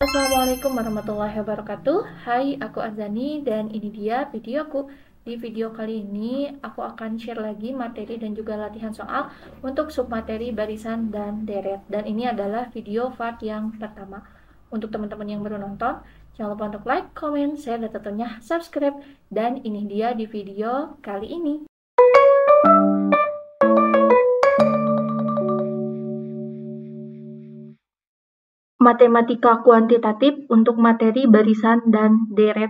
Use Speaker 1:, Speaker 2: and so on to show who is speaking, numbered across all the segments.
Speaker 1: Assalamualaikum warahmatullahi wabarakatuh. Hai, aku Azani dan ini dia videoku. Di video kali ini aku akan share lagi materi dan juga latihan soal untuk submateri barisan dan deret. Dan ini adalah video part yang pertama. Untuk teman-teman yang baru nonton, jangan lupa untuk like, comment, share, dan tentunya subscribe. Dan ini dia di video kali ini. Matematika kuantitatif untuk materi barisan dan deret.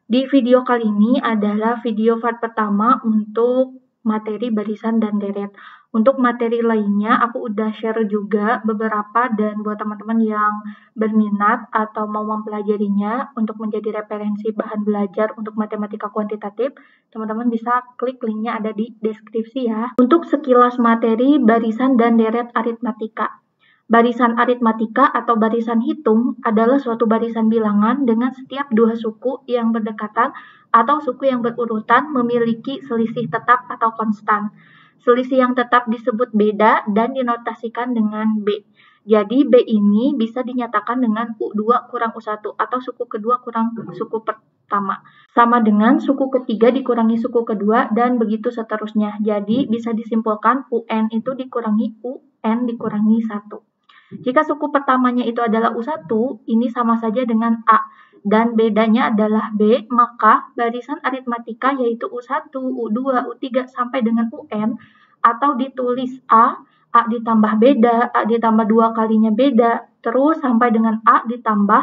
Speaker 1: Di video kali ini adalah video part pertama untuk materi barisan dan deret. Untuk materi lainnya aku udah share juga beberapa, dan buat teman-teman yang berminat atau mau mempelajarinya untuk menjadi referensi bahan belajar untuk matematika kuantitatif, teman-teman bisa klik linknya ada di deskripsi ya. Untuk sekilas materi barisan dan deret aritmatika. Barisan aritmatika atau barisan hitung adalah suatu barisan bilangan dengan setiap dua suku yang berdekatan atau suku yang berurutan memiliki selisih tetap atau konstan. Selisih yang tetap disebut beda dan dinotasikan dengan B. Jadi B ini bisa dinyatakan dengan U2 kurang U1 atau suku kedua kurang suku pertama. Sama dengan suku ketiga dikurangi suku kedua dan begitu seterusnya. Jadi bisa disimpulkan UN itu dikurangi UN dikurangi 1. Jika suku pertamanya itu adalah U1, ini sama saja dengan A, dan bedanya adalah B, maka barisan aritmatika yaitu U1, U2, U3 sampai dengan UN, atau ditulis A ditambah beda, A ditambah 2 kalinya beda, terus sampai dengan A ditambah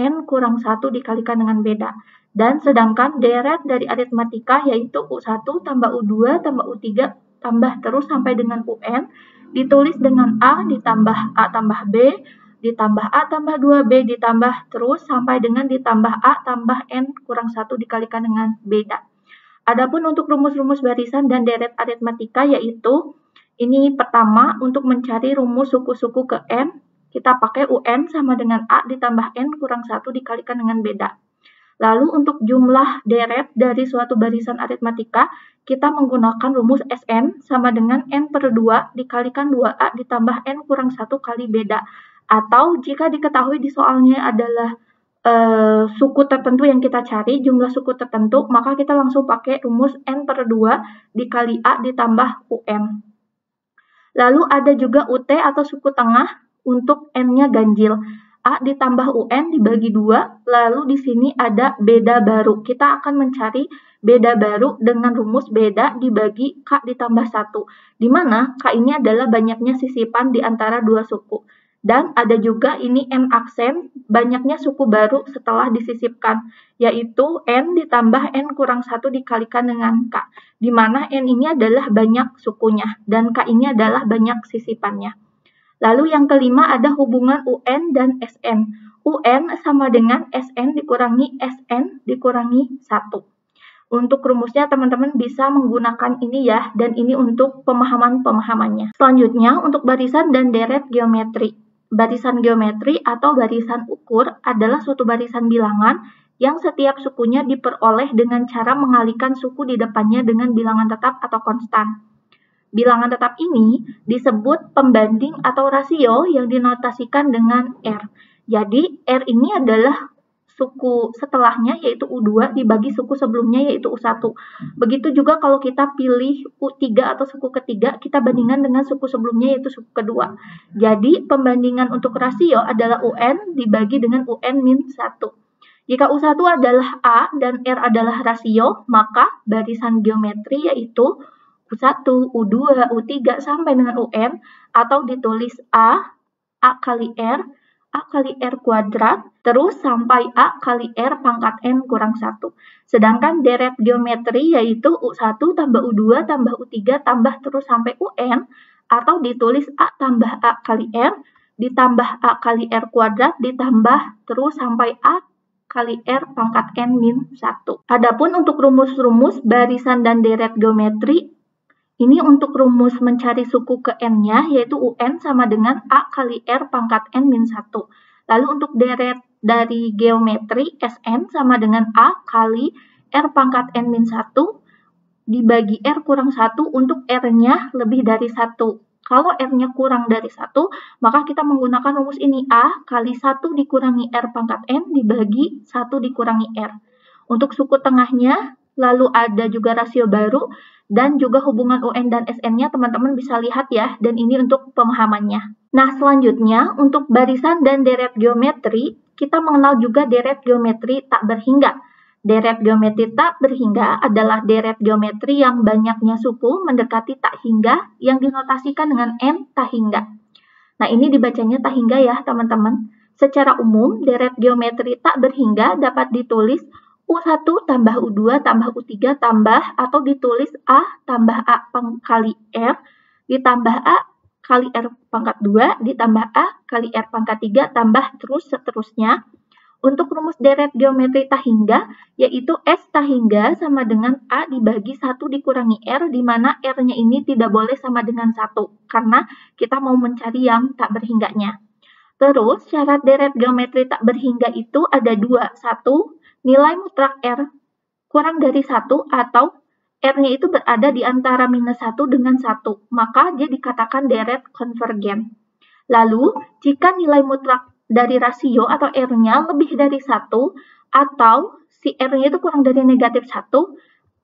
Speaker 1: N kurang 1 dikalikan dengan beda. Dan sedangkan deret dari aritmatika yaitu U1 tambah U2 tambah U3 tambah terus sampai dengan UN, ditulis dengan A ditambah A tambah B, ditambah A tambah 2B, ditambah terus sampai dengan ditambah A tambah N kurang 1 dikalikan dengan beda. Adapun untuk rumus-rumus barisan dan deret aritmatika yaitu, ini pertama untuk mencari rumus suku-suku ke N, kita pakai UN sama dengan A ditambah N kurang 1 dikalikan dengan beda. Lalu untuk jumlah deret dari suatu barisan aritmatika, kita menggunakan rumus Sn sama dengan N per 2 dikalikan 2A ditambah N kurang 1 kali beda. Atau jika diketahui di soalnya adalah suku tertentu yang kita cari, jumlah suku tertentu, maka kita langsung pakai rumus N per 2 dikali A ditambah UN. Lalu ada juga UT atau suku tengah untuk N-nya ganjil. A ditambah UN dibagi 2, lalu di sini ada beda baru. Kita akan mencari beda baru dengan rumus beda dibagi K ditambah 1, di mana K ini adalah banyaknya sisipan di antara dua suku. Dan ada juga ini N aksen, banyaknya suku baru setelah disisipkan, yaitu N ditambah N kurang 1 dikalikan dengan K, di mana N ini adalah banyak sukunya, dan K ini adalah banyak sisipannya. Lalu yang kelima ada hubungan UN dan SN. UN sama dengan SN dikurangi SN dikurangi 1. Untuk rumusnya teman-teman bisa menggunakan ini ya, dan ini untuk pemahamannya. Selanjutnya untuk barisan dan deret geometri. Barisan geometri atau barisan ukur adalah suatu barisan bilangan yang setiap sukunya diperoleh dengan cara mengalihkan suku di depannya dengan bilangan tetap atau konstan. Bilangan tetap ini disebut pembanding atau rasio yang dinotasikan dengan R. Jadi R ini adalah suku setelahnya yaitu U2 dibagi suku sebelumnya yaitu U1. Begitu juga kalau kita pilih U3 atau suku ketiga, kita bandingkan dengan suku sebelumnya yaitu suku kedua. Jadi pembandingan untuk rasio adalah UN dibagi dengan UN-1. Jika U1 adalah A dan R adalah rasio, maka barisan geometri yaitu U1, U2, U3 sampai dengan UN, atau ditulis A kali R kuadrat, terus sampai A kali R pangkat N kurang 1. Sedangkan deret geometri yaitu U1 tambah U2 tambah U3 tambah terus sampai UN, atau ditulis A tambah A kali R, ditambah A kali R kuadrat, ditambah terus sampai A kali R pangkat N-1. Adapun untuk rumus-rumus barisan dan deret geometri, ini untuk rumus mencari suku ke N-nya, yaitu UN sama dengan A kali R pangkat N-1. Lalu untuk deret dari geometri, SN sama dengan A kali R pangkat N-1 dibagi R kurang 1 untuk R-nya lebih dari 1. Kalau R-nya kurang dari 1, maka kita menggunakan rumus ini. A kali 1 dikurangi R pangkat N dibagi 1 dikurangi R. Untuk suku tengahnya, lalu ada juga rasio baru, dan juga hubungan UN dan SN-nya teman-teman bisa lihat ya, dan ini untuk pemahamannya. Nah, selanjutnya untuk barisan dan deret geometri, kita mengenal juga deret geometri tak berhingga. Deret geometri tak berhingga adalah deret geometri yang banyaknya suku mendekati tak hingga yang dinotasikan dengan N tak hingga. Nah, ini dibacanya tak hingga ya, teman-teman. Secara umum, deret geometri tak berhingga dapat ditulis U1 tambah U2 tambah U3 tambah atau ditulis A tambah A kali R ditambah A kali R pangkat 2 ditambah A kali R pangkat 3 tambah terus seterusnya. Untuk rumus deret geometri tak hingga, yaitu S tak hingga sama dengan A dibagi 1 dikurangi R, di mana R-nya ini tidak boleh sama dengan 1, karena kita mau mencari yang tak berhingganya. Terus, syarat deret geometri tak berhingga itu ada 2. 1, nilai mutlak R kurang dari 1 atau R-nya itu berada di antara minus 1 dengan 1, maka dia dikatakan deret konvergen. Lalu, jika nilai mutlak dari rasio atau R-nya lebih dari 1, atau si R-nya itu kurang dari negatif 1,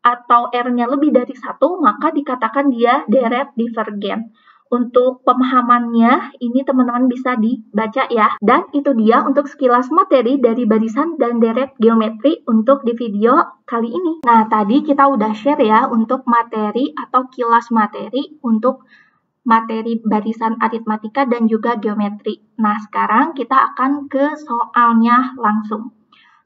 Speaker 1: atau R-nya lebih dari 1, maka dikatakan dia deret divergen. Untuk pemahamannya, ini teman-teman bisa dibaca ya. Dan itu dia untuk sekilas materi dari barisan dan deret geometri untuk di video kali ini. Nah, tadi kita udah share ya untuk materi atau kilas materi untuk materi barisan aritmatika dan juga geometri. Nah, sekarang kita akan ke soalnya langsung.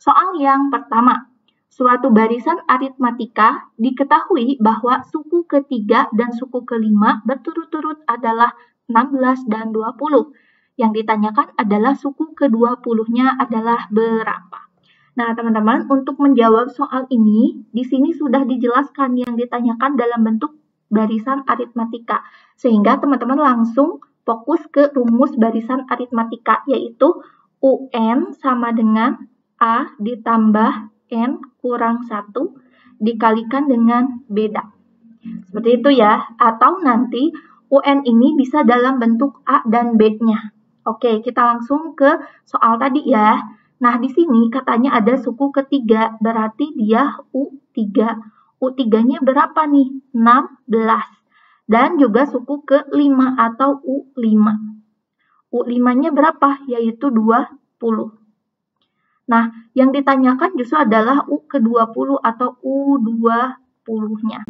Speaker 1: Soal yang pertama, suatu barisan aritmatika diketahui bahwa suku ketiga dan suku kelima berturut-turut adalah 16 dan 20. Yang ditanyakan adalah suku ke-20-nya adalah berapa. Nah, teman-teman, untuk menjawab soal ini, di sini sudah dijelaskan yang ditanyakan dalam bentuk barisan aritmatika. Sehingga teman-teman langsung fokus ke rumus barisan aritmatika, yaitu UN sama dengan A ditambah N kurang 1 dikalikan dengan beda. Seperti itu ya. Atau nanti UN ini bisa dalam bentuk A dan B-nya. Oke, kita langsung ke soal tadi ya. Nah, di sini katanya ada suku ketiga, berarti dia U3. U3-nya berapa nih? 16. Dan juga suku ke-5 atau U5. U5-nya berapa? Yaitu 20. Nah, yang ditanyakan justru adalah U ke-20 atau U20-nya.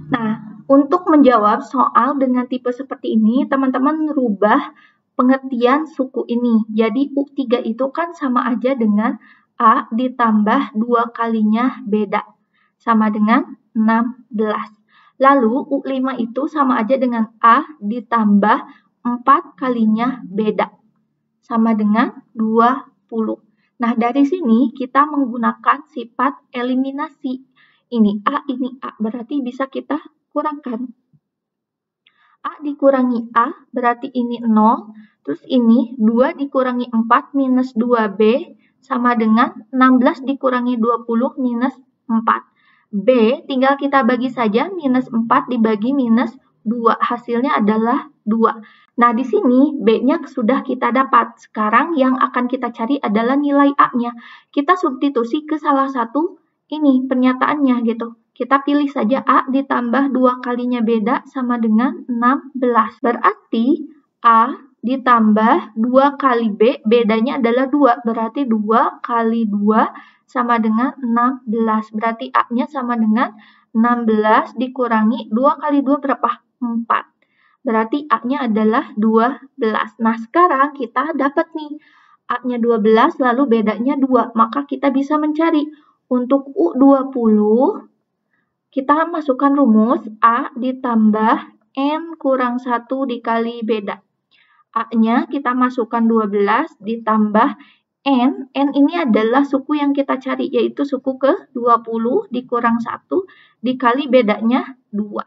Speaker 1: Nah, untuk menjawab soal dengan tipe seperti ini, teman-teman rubah pengertian suku ini. Jadi, U3 itu kan sama aja dengan A ditambah 2 kalinya beda. Sama dengan 16. Lalu, U5 itu sama aja dengan A ditambah 4 kalinya beda. Sama dengan 20. Nah, dari sini kita menggunakan sifat eliminasi. Ini A, berarti bisa kita kurangkan. A dikurangi A, berarti ini 0. Terus ini 2 dikurangi 4 minus 2B sama dengan 16 dikurangi 20 minus 4. B tinggal kita bagi saja, minus 4 dibagi minus 2. Hasilnya adalah 2. Nah, di sini B-nya sudah kita dapat. Sekarang yang akan kita cari adalah nilai A-nya. Kita substitusi ke salah satu ini pernyataannya gitu. Kita pilih saja A ditambah 2 kalinya beda sama dengan 16. Berarti A ditambah 2 kali B, bedanya adalah 2. Berarti 2 kali 2 sama dengan 16. Berarti A-nya sama dengan 16 dikurangi 2 kali 2 berapa? 4. Berarti A-nya adalah 12. Nah, sekarang kita dapat nih A-nya 12 lalu bedanya 2. Maka kita bisa mencari untuk U20, kita masukkan rumus A ditambah N kurang 1 dikali beda. A-nya kita masukkan 12 ditambah N. N ini adalah suku yang kita cari, yaitu suku ke-20 dikurang 1 dikali bedanya 2.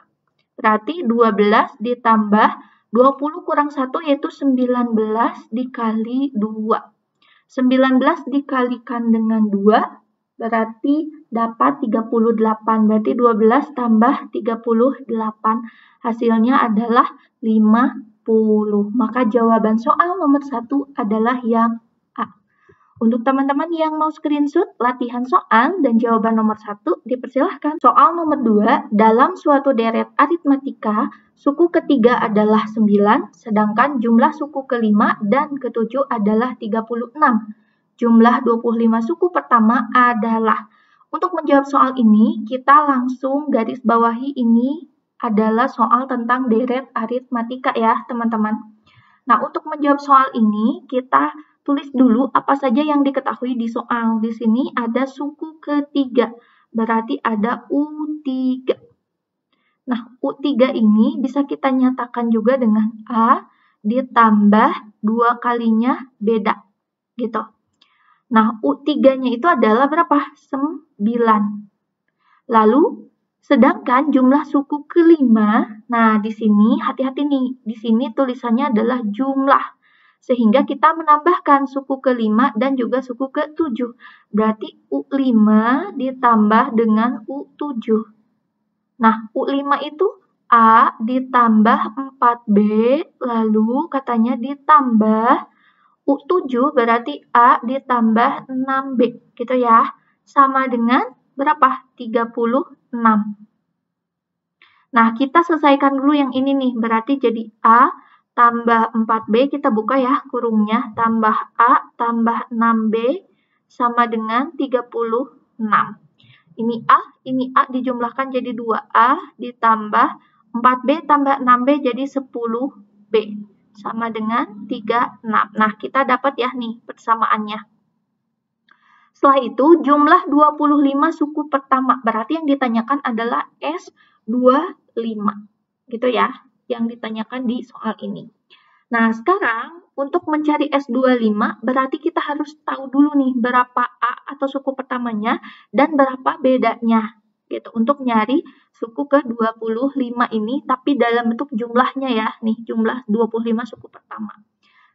Speaker 1: Berarti 12 ditambah 20 kurang 1 yaitu 19 dikali 2. 19 dikalikan dengan 2 berarti dapat 38. Berarti 12 tambah 38 hasilnya adalah 50. Maka jawaban soal nomor 1 adalah yang A. Untuk teman-teman yang mau screenshot latihan soal dan jawaban nomor 1, dipersilahkan. Soal nomor 2, dalam suatu deret aritmatika, suku ketiga adalah 9, sedangkan jumlah suku kelima dan ketujuh adalah 36. Jumlah 25 suku pertama adalah. Untuk menjawab soal ini, kita langsung garis bawahi ini adalah soal tentang deret aritmatika ya, teman-teman. Nah, untuk menjawab soal ini, kita tulis dulu apa saja yang diketahui di soal. Di sini ada suku ketiga, berarti ada U3. Nah, U3 ini bisa kita nyatakan juga dengan A ditambah 2 kalinya beda, gitu. Nah, U3-nya itu adalah berapa? 9. Lalu, sedangkan jumlah suku kelima, nah di sini hati-hati nih, di sini tulisannya adalah jumlah. Sehingga kita menambahkan suku kelima dan juga suku ketujuh. Berarti U5 ditambah dengan U7. Nah, U5 itu A ditambah 4B, lalu katanya ditambah U7 berarti A ditambah 6B, gitu ya. Sama dengan berapa? 36. Nah, kita selesaikan dulu yang ini nih, berarti jadi A tambah 4B, kita buka ya kurungnya, tambah A tambah 6B sama dengan 36. Ini A dijumlahkan jadi 2A ditambah 4B tambah 6B jadi 10B. Sama dengan 36. Nah, kita dapat ya nih persamaannya. Setelah itu, jumlah 25 suku pertama. Berarti yang ditanyakan adalah S25. Gitu ya, yang ditanyakan di soal ini. Nah, sekarang untuk mencari S25, berarti kita harus tahu dulu nih berapa A atau suku pertamanya dan berapa bedanya. Gitu, untuk nyari suku ke-25 ini, tapi dalam bentuk jumlahnya ya, nih jumlah 25 suku pertama.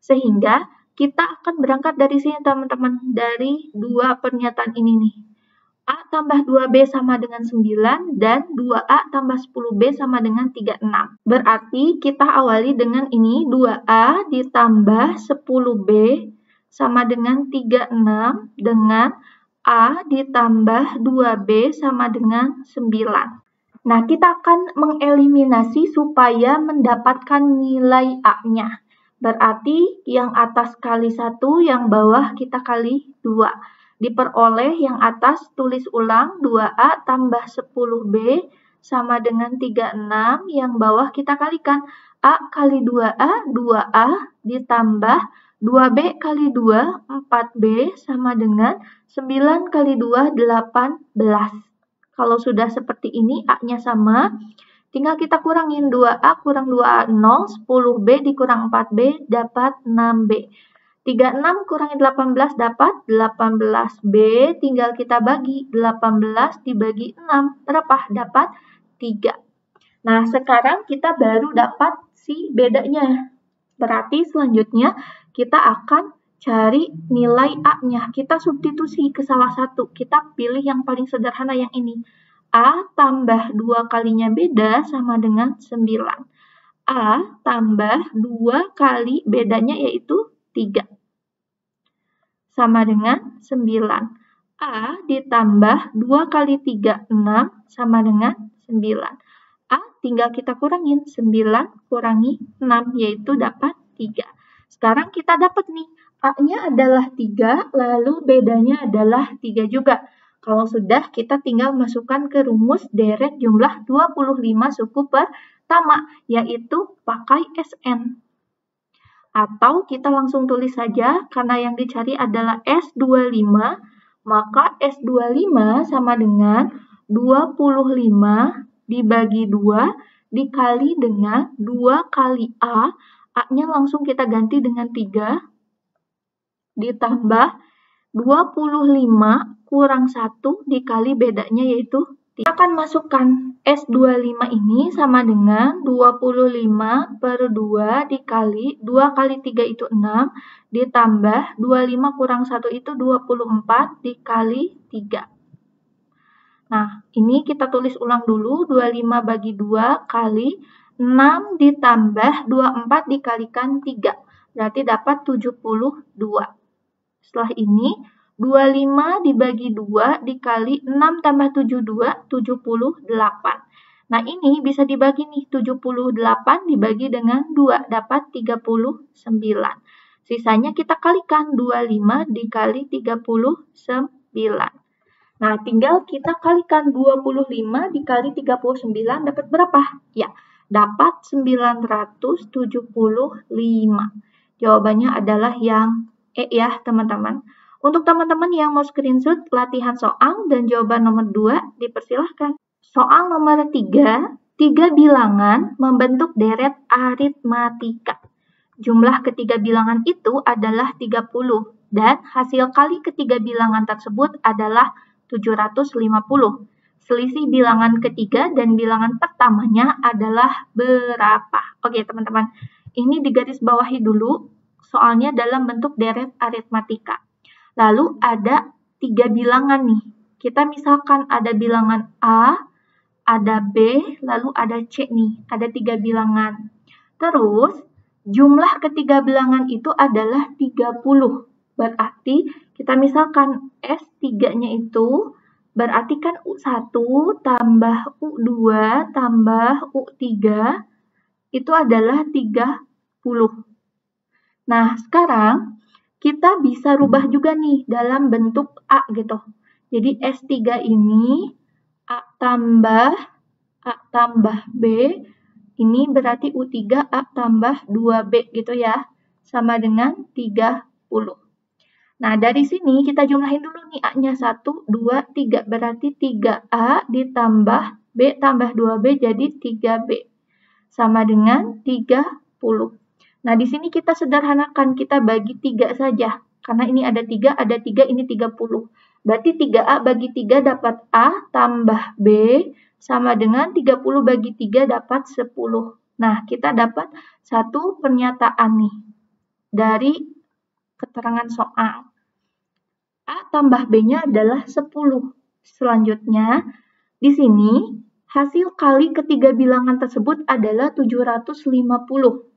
Speaker 1: Sehingga kita akan berangkat dari sini teman-teman, dari dua pernyataan ini nih. A tambah 2B sama dengan 9 dan 2A tambah 10B sama dengan 36. Berarti kita awali dengan ini 2A ditambah 10B sama dengan 36 dengan A ditambah 2B sama dengan 9. Nah, kita akan mengeliminasi supaya mendapatkan nilai A-nya. Berarti yang atas kali 1, yang bawah kita kali 2. Diperoleh yang atas tulis ulang 2A tambah 10B sama dengan 36, yang bawah kita kalikan A kali 2A, 2A ditambah 2B kali 2, 4B sama dengan 9 kali 2, 18. Kalau sudah seperti ini A-nya sama, tinggal kita kurangin 2A kurang 2A 0, 10B dikurang 4B dapat 6B. 36 kurangi 18 dapat 18B, tinggal kita bagi 18 dibagi 6, berapa? Dapat 3. Nah, sekarang kita baru dapat si bedanya. Berarti selanjutnya kita akan cari nilai A-nya. Kita substitusi ke salah satu. Kita pilih yang paling sederhana yang ini. A tambah 2 kalinya beda sama dengan 9. A tambah 2 kali bedanya yaitu 3. Sama dengan 9. A ditambah 2 kali 3, 6, sama dengan 9. A tinggal kita kurangin, 9 kurangi 6, yaitu dapat 3. Sekarang kita dapat nih, A-nya adalah 3, lalu bedanya adalah 3 juga. Kalau sudah, kita tinggal masukkan ke rumus deret jumlah 25 suku pertama, yaitu pakai SN. Atau kita langsung tulis saja, karena yang dicari adalah S25, maka S25 sama dengan 25 dibagi 2 dikali dengan 2 kali A. A-nya langsung kita ganti dengan 3, ditambah 25 kurang 1 dikali bedanya yaitu Kita akan masukkan S25 ini sama dengan 25 per 2 dikali 2 kali 3 itu 6 ditambah 25 kurang 1 itu 24 dikali 3. Nah, ini kita tulis ulang dulu, 25 bagi 2 kali 6 ditambah 24 dikalikan 3. Berarti dapat 72. Setelah ini, 25 dibagi 2 dikali 6 tambah 72, 78. Nah, ini bisa dibagi nih, 78 dibagi dengan 2, dapat 39. Sisanya kita kalikan, 25 dikali 39. Nah, tinggal kita kalikan 25 dikali 39 dapat berapa? Ya, dapat 975. Jawabannya adalah yang E ya, teman-teman. Untuk teman-teman yang mau screenshot latihan soal dan jawaban nomor 2, dipersilahkan. Soal nomor 3, 3 bilangan membentuk deret aritmatika. Jumlah ketiga bilangan itu adalah 30, dan hasil kali ketiga bilangan tersebut adalah 750. Selisih bilangan ketiga dan bilangan pertamanya adalah berapa? Oke, teman-teman. Ini digarisbawahi dulu, soalnya dalam bentuk deret aritmatika. Lalu ada 3 bilangan nih. Kita misalkan ada bilangan A, ada B, lalu ada C nih. Ada 3 bilangan. Terus, jumlah ketiga bilangan itu adalah 30. Berarti kita misalkan S3-nya itu berarti kan U1 tambah U2 tambah U3 itu adalah 30. Nah, sekarang kita bisa rubah juga nih dalam bentuk A gitu. Jadi S3 ini A tambah B, ini berarti U3 A tambah 2B gitu ya. Sama dengan 30. Nah, dari sini kita jumlahin dulu nih A-nya 1, 2, 3. Berarti 3A ditambah B tambah 2B jadi 3B. Sama dengan 30. Nah, di sini kita sederhanakan, kita bagi 3 saja. Karena ini ada 3, ini 30. Berarti 3A bagi 3 dapat A tambah B sama dengan 30 bagi 3 dapat 10. Nah, kita dapat satu pernyataan nih dari keterangan soal. A tambah B-nya adalah 10. Selanjutnya, di sini hasil kali ketiga bilangan tersebut adalah 750.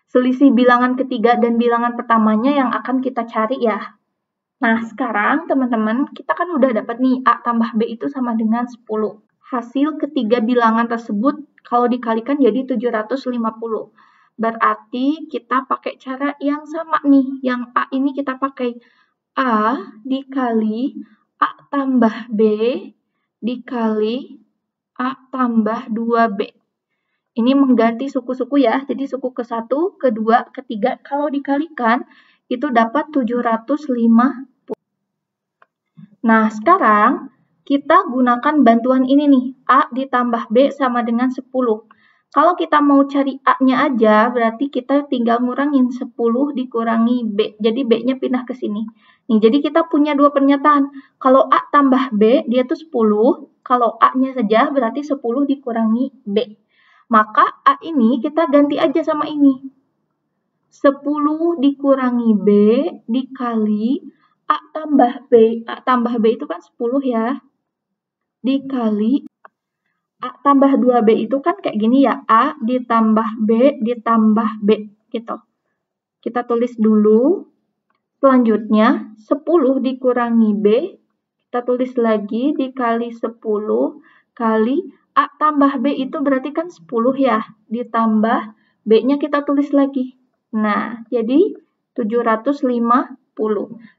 Speaker 1: Selisih bilangan ketiga dan bilangan pertamanya yang akan kita cari ya. Nah, sekarang teman-teman, kita kan udah dapat nih A tambah B itu sama dengan 10. Hasil ketiga bilangan tersebut kalau dikalikan jadi 750. Berarti kita pakai cara yang sama nih. Yang A ini kita pakai A dikali A tambah B dikali A tambah 2B. Ini mengganti suku-suku ya. Jadi suku ke-1, ke-2, ke-3 kalau dikalikan itu dapat 750. Nah, sekarang kita gunakan bantuan ini nih. A ditambah B sama dengan 10. Kalau kita mau cari A-nya aja, berarti kita tinggal ngurangin 10 dikurangi B. Jadi B-nya pindah ke sini. Nih, jadi kita punya dua pernyataan. Kalau A tambah B, dia tuh 10. Kalau A-nya saja, berarti 10 dikurangi B. Maka A ini kita ganti aja sama ini. 10 dikurangi B dikali A tambah B. A tambah B itu kan 10 ya. Dikali A tambah 2B itu kan kayak gini ya. A ditambah B ditambah B gitu. Kita tulis dulu. Selanjutnya 10 dikurangi B. Kita tulis lagi dikali 10 kali A tambah B itu berarti kan 10 ya. Ditambah B-nya kita tulis lagi. Nah, jadi 750.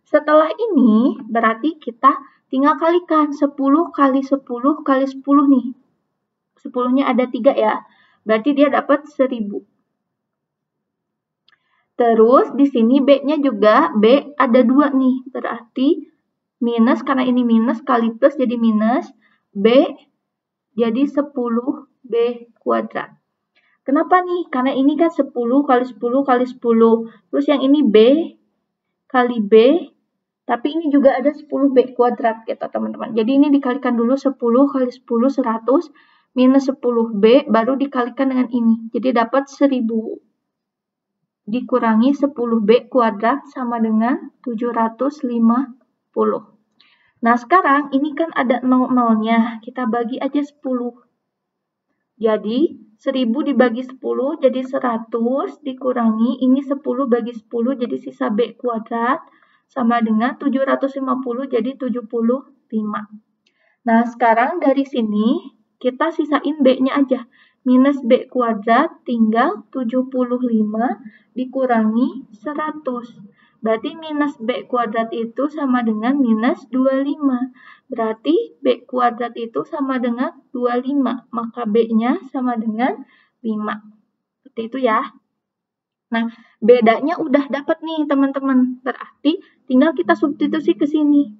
Speaker 1: Setelah ini berarti kita tinggal kalikan 10 kali 10 kali 10 nih. 10-nya ada 3 ya. Berarti dia dapat 1000. Terus di sini B-nya juga B ada 2 nih. Berarti minus karena ini minus kali plus jadi minus B jadi 10B kuadrat. Kenapa nih? Karena ini kan 10 kali 10 kali 10. Terus yang ini B kali B Tapi ini juga ada 10B kuadrat gitu teman-teman. Jadi ini dikalikan dulu 10 kali 10 100 minus 10B baru dikalikan dengan ini. Jadi dapat 1000 dikurangi 10B kuadrat sama dengan 750. Nah sekarang ini kan ada 0-0-nya. Kita bagi aja 10. Jadi 1000 dibagi 10 jadi 100 dikurangi ini 10 bagi 10 jadi sisa B kuadrat. Sama dengan 750 jadi 75. Nah, sekarang dari sini kita sisain B-nya aja. Minus B kuadrat tinggal 75 dikurangi 100. Berarti minus B kuadrat itu sama dengan minus 25. Berarti B kuadrat itu sama dengan 25. Maka B-nya sama dengan 5. Seperti itu ya. Nah, bedanya udah dapat nih teman-teman. Berarti tinggal kita substitusi ke sini.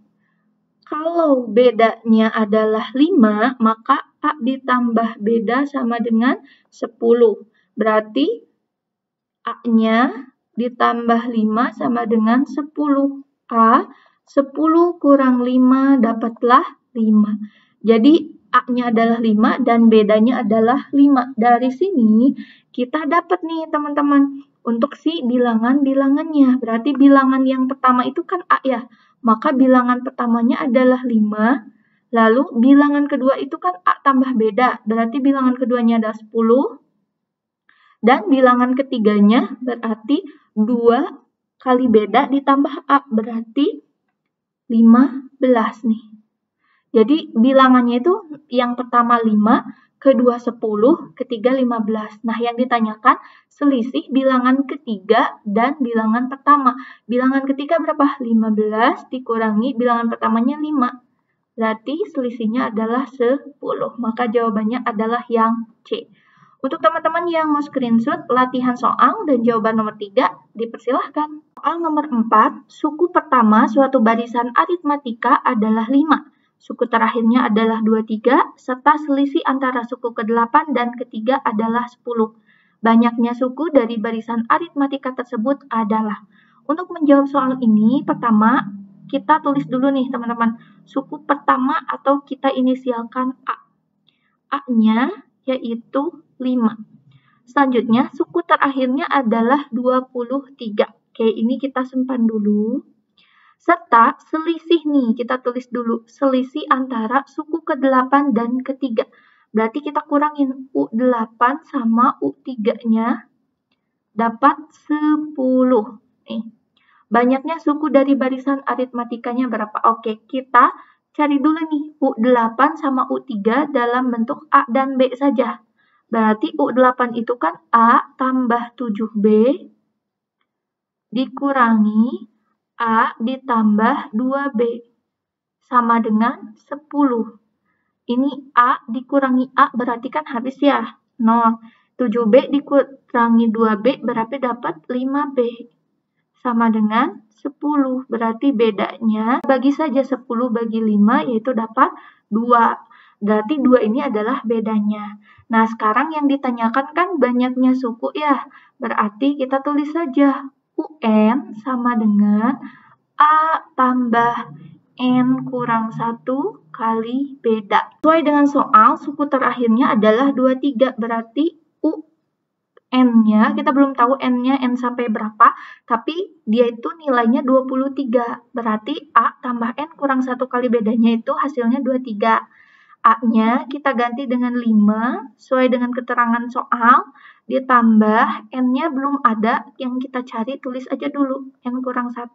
Speaker 1: Kalau bedanya adalah 5, maka A ditambah beda sama dengan 10. Berarti A-nya ditambah 5 sama dengan 10. A, 10 kurang 5 dapatlah 5. Jadi A-nya adalah 5 dan bedanya adalah 5. Dari sini kita dapat nih teman-teman. Untuk si bilangan-bilangannya. Berarti bilangan yang pertama itu kan A ya. Maka bilangan pertamanya adalah 5. Lalu bilangan kedua itu kan A tambah beda. Berarti bilangan keduanya adalah 10. Dan bilangan ketiganya berarti 2 kali beda ditambah A. Berarti 15 nih. Jadi bilangannya itu yang pertama 5. Kedua 10, ketiga 15. Nah, yang ditanyakan selisih bilangan ketiga dan bilangan pertama. Bilangan ketiga berapa? 15 dikurangi bilangan pertamanya 5. Berarti selisihnya adalah 10. Maka jawabannya adalah yang C. Untuk teman-teman yang mau screenshot latihan soal dan jawaban nomor 3, dipersilahkan. Soal nomor 4, suku pertama suatu barisan aritmatika adalah 5. Suku terakhirnya adalah 23, serta selisih antara suku ke-8 dan ke-3 adalah 10. Banyaknya suku dari barisan aritmatika tersebut adalah. Untuk menjawab soal ini, pertama, kita tulis dulu nih teman-teman. Suku pertama atau kita inisialkan A. A-nya yaitu 5. Selanjutnya, suku terakhirnya adalah 23. Oke, ini kita simpan dulu. Serta selisih nih, kita tulis dulu. Selisih antara suku ke-8 dan ke-3. Berarti kita kurangin U8 sama U3-nya. Dapat 10. Nih. Banyaknya suku dari barisan aritmatikanya berapa? Oke, kita cari dulu nih. U8 sama U3 dalam bentuk A dan B saja. Berarti U8 itu kan A tambah 7B dikurangi A ditambah 2B sama dengan 10. Ini A dikurangi A berarti kan habis ya, 0. 7B dikurangi 2B berarti dapat 5B. Sama dengan 10. Berarti bedanya, bagi saja 10 bagi 5 yaitu dapat 2. Berarti 2 ini adalah bedanya. Nah sekarang yang ditanyakan kan banyaknya suku ya. Berarti kita tulis saja. UN sama dengan A tambah N kurang 1 kali beda. Sesuai dengan soal, suku terakhirnya adalah 23. Berarti UN-nya, kita belum tahu N-nya N sampai berapa, tapi dia itu nilainya 23. Berarti A tambah N kurang 1 kali bedanya itu hasilnya 23. A-nya kita ganti dengan 5, sesuai dengan keterangan soal, ditambah N-nya belum ada, yang kita cari tulis aja dulu, N kurang 1,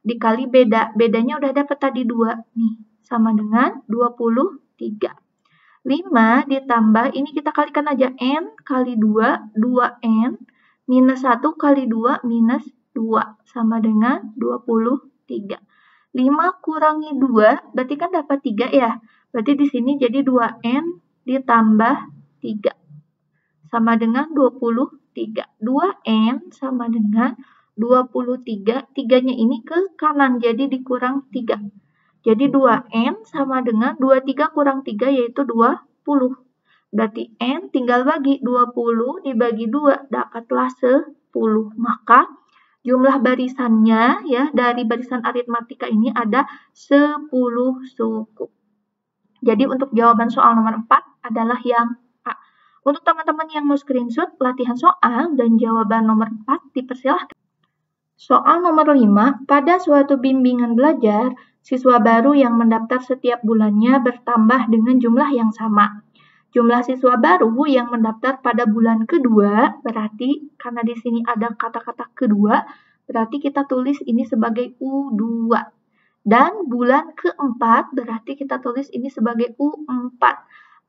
Speaker 1: dikali beda, bedanya udah dapat tadi 2, nih, sama dengan 23. 5 ditambah, ini kita kalikan aja, N kali 2, 2N, minus 1 kali 2, minus 2, sama dengan 23. 5 kurangi 2, berarti kan dapat 3 ya. Berarti di sini jadi 2N ditambah 3. Sama dengan 23. 2N sama dengan 23. 3-nya ini ke kanan, jadi dikurang 3. Jadi 2N sama dengan 23 kurang 3 yaitu 20. Berarti N tinggal bagi 20 dibagi 2, dapatlah 10. Maka Jumlah barisannya ya dari barisan aritmatika ini ada 10 suku. Jadi untuk jawaban soal nomor 4 adalah yang A. Untuk teman-teman yang mau screenshot latihan soal dan jawaban nomor 4 dipersilahkan. Soal nomor 5, pada suatu bimbingan belajar, siswa baru yang mendaftar setiap bulannya bertambah dengan jumlah yang sama. Jumlah siswa baru yang mendaftar pada bulan kedua, berarti karena di sini ada kata-kata kedua, berarti kita tulis ini sebagai U2. Dan bulan keempat, berarti kita tulis ini sebagai U4,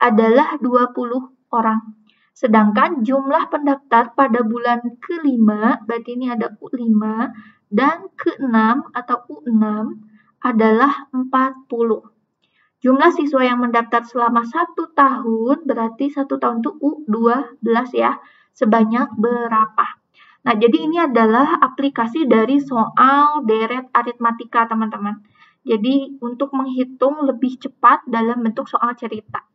Speaker 1: adalah 20 orang. Sedangkan jumlah pendaftar pada bulan kelima, berarti ini ada U5, dan ke-6 atau U6 adalah 40. Jumlah siswa yang mendaftar selama 1 tahun, berarti 1 tahun itu U12 ya, sebanyak berapa? Nah, jadi ini adalah aplikasi dari soal deret aritmatika, teman-teman. Jadi, untuk menghitung lebih cepat dalam bentuk soal cerita.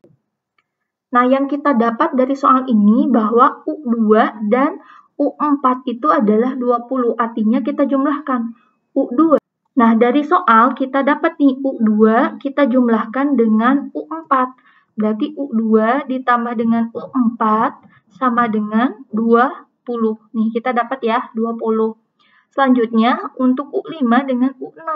Speaker 1: Nah, yang kita dapat dari soal ini bahwa U2 dan U4 itu adalah 20, artinya kita jumlahkan U2. Nah, dari soal kita dapat nih U2 kita jumlahkan dengan U4. Berarti U2 ditambah dengan U4 sama dengan 20. Nih, kita dapat ya 20. Selanjutnya, untuk U5 dengan U6.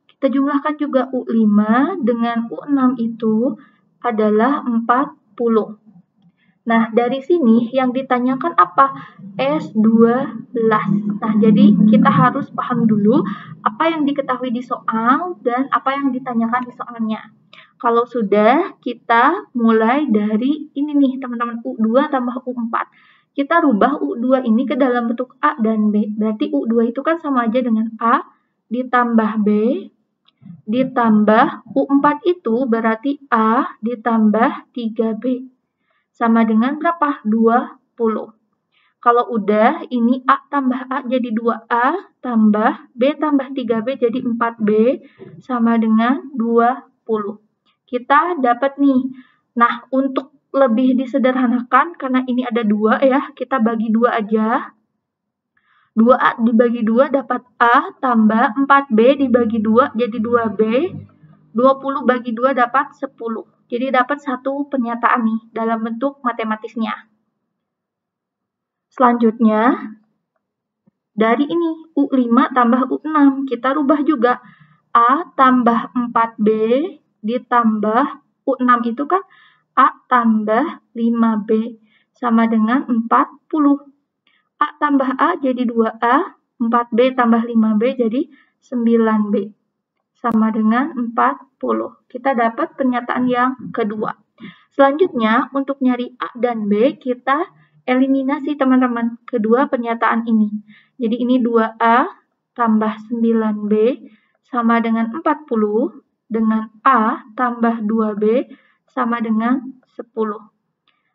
Speaker 1: Kita jumlahkan juga U5 dengan U6 itu adalah 40. Nah, dari sini yang ditanyakan apa? S12. Nah, jadi kita harus paham dulu apa yang diketahui di soal dan apa yang ditanyakan di soalnya. Kalau sudah, kita mulai dari ini nih, teman-teman, U2 tambah U4. Kita rubah U2 ini ke dalam bentuk A dan B. Berarti U2 itu kan sama aja dengan A ditambah B ditambah U4 itu berarti A ditambah 3B. Sama dengan berapa? 20. Kalau udah, ini A tambah A jadi 2A, tambah B tambah 3B jadi 4B, sama dengan 20. Kita dapat nih. Nah, untuk lebih disederhanakan, karena ini ada 2 ya, kita bagi 2 aja. 2A dibagi 2 dapat A tambah 4B dibagi 2 jadi 2B. 20 bagi 2 dapat 10. Jadi dapat satu pernyataan nih dalam bentuk matematisnya. Selanjutnya, dari ini U5 tambah U6, kita rubah juga. A tambah 4B ditambah U6 itu kan A tambah 5B sama dengan 40. A tambah A jadi 2A, 4B tambah 5B jadi 9B. Sama dengan 40. Kita dapat pernyataan yang kedua. Selanjutnya, untuk nyari A dan B, kita eliminasi teman-teman kedua pernyataan ini. Jadi ini 2A tambah 9B sama dengan 40, dengan A tambah 2B sama dengan 10.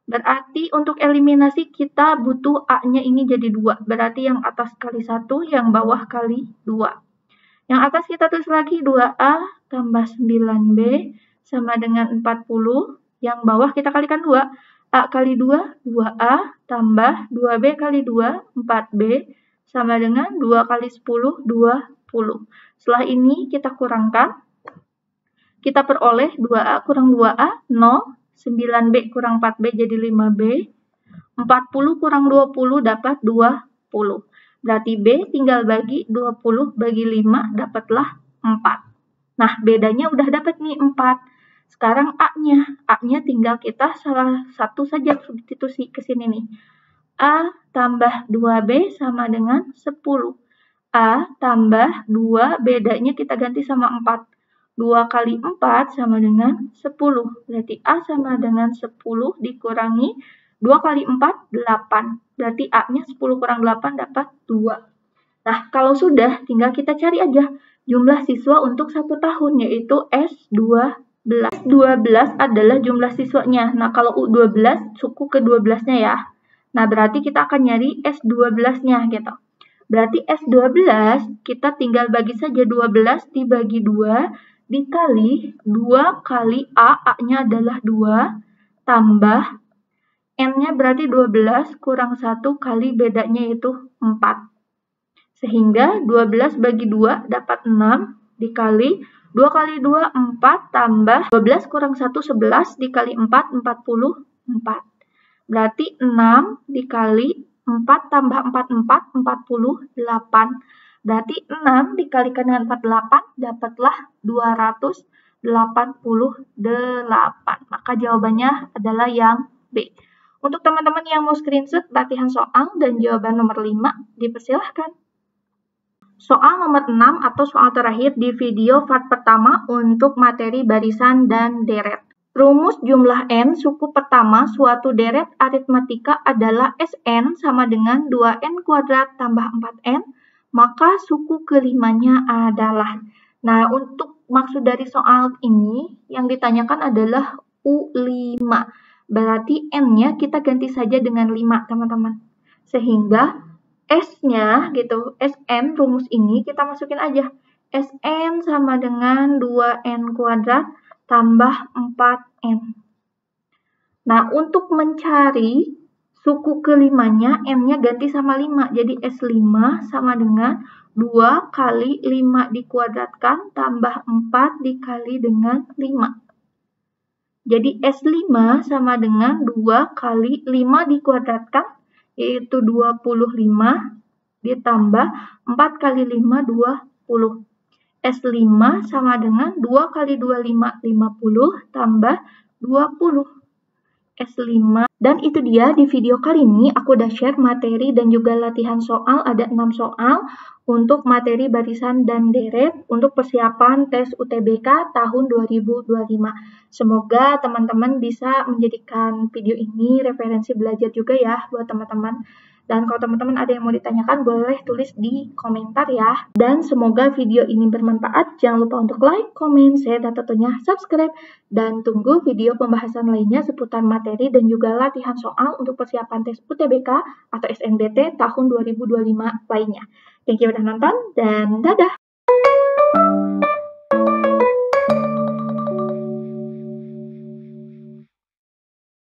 Speaker 1: Berarti untuk eliminasi kita butuh A-nya ini jadi 2. Berarti yang atas kali 1, yang bawah kali 2. Yang atas kita tulis lagi 2A tambah 9B sama dengan 40. Yang bawah kita kalikan 2. A kali 2, 2A tambah 2B kali 2, 4B sama dengan 2 kali 10, 20. Setelah ini kita kurangkan. Kita peroleh 2A kurang 2A, 0. 9B kurang 4B jadi 5B. 40 kurang 20 dapat 20. Berarti B tinggal bagi 20 bagi 5 dapatlah 4. Nah, bedanya udah dapat nih 4. Sekarang A-nya. A-nya tinggal kita salah satu saja substitusi ke sini nih. A tambah 2B sama dengan 10. A tambah 2, bedanya kita ganti sama 4. 2 kali 4 sama dengan 10. Berarti A sama dengan 10 dikurangi 2 kali 4, 8. Berarti A-nya 10 kurang 8 dapat 2. Nah, kalau sudah, tinggal kita cari aja jumlah siswa untuk 1 tahun, yaitu S12. S12 adalah jumlah siswanya. Nah, kalau U12, suku ke-12-nya ya. Nah, berarti kita akan nyari S12-nya gitu. Berarti S12, kita tinggal bagi saja 12 dibagi 2, dikali 2 kali A-nya adalah 2, tambah N-nya berarti 12 kurang 1 kali bedanya itu 4. Sehingga 12 bagi 2 dapat 6 dikali 2 kali 2 4 tambah 12 kurang 1 11 dikali 4 44. Berarti 6 dikali 4 tambah 4 48. Berarti 6 dikalikan dengan 48 dapatlah 288. Maka jawabannya adalah yang B. Untuk teman-teman yang mau screenshot latihan soal dan jawaban nomor 5, dipersilahkan. Soal nomor 6 atau soal terakhir di video part pertama untuk materi barisan dan deret. Rumus jumlah n suku pertama suatu deret aritmatika adalah Sn sama dengan 2n kuadrat tambah 4n, maka suku kelimanya adalah. Nah, untuk maksud dari soal ini yang ditanyakan adalah U5. Berarti n-nya kita ganti saja dengan 5, teman-teman. Sehingga S-nya gitu, Sn rumus ini kita masukin aja. Sn sama dengan 2n kuadrat tambah 4n. Nah, untuk mencari suku kelimanya, n-nya ganti sama 5. Jadi S5 sama dengan 2 kali 5 dikuadratkan tambah 4 dikali dengan 5. Jadi S5 sama dengan 2 kali 5 dikuadratkan, yaitu 25 ditambah 4 kali 5, 20. S5 sama dengan 2 kali 25, 50 tambah 20. S5. Dan itu dia, di video kali ini aku udah share materi dan juga latihan soal, ada 6 soal untuk materi barisan dan deret untuk persiapan tes UTBK tahun 2025. Semoga teman-teman bisa menjadikan video ini referensi belajar juga ya buat teman-teman. Dan kalau teman-teman ada yang mau ditanyakan, boleh tulis di komentar ya. Dan semoga video ini bermanfaat. Jangan lupa untuk like, comment, share, dan tentunya subscribe. Dan tunggu video pembahasan lainnya seputar materi dan juga latihan soal untuk persiapan tes UTBK atau SNBT tahun 2025 lainnya. Thank you udah nonton, dan dadah!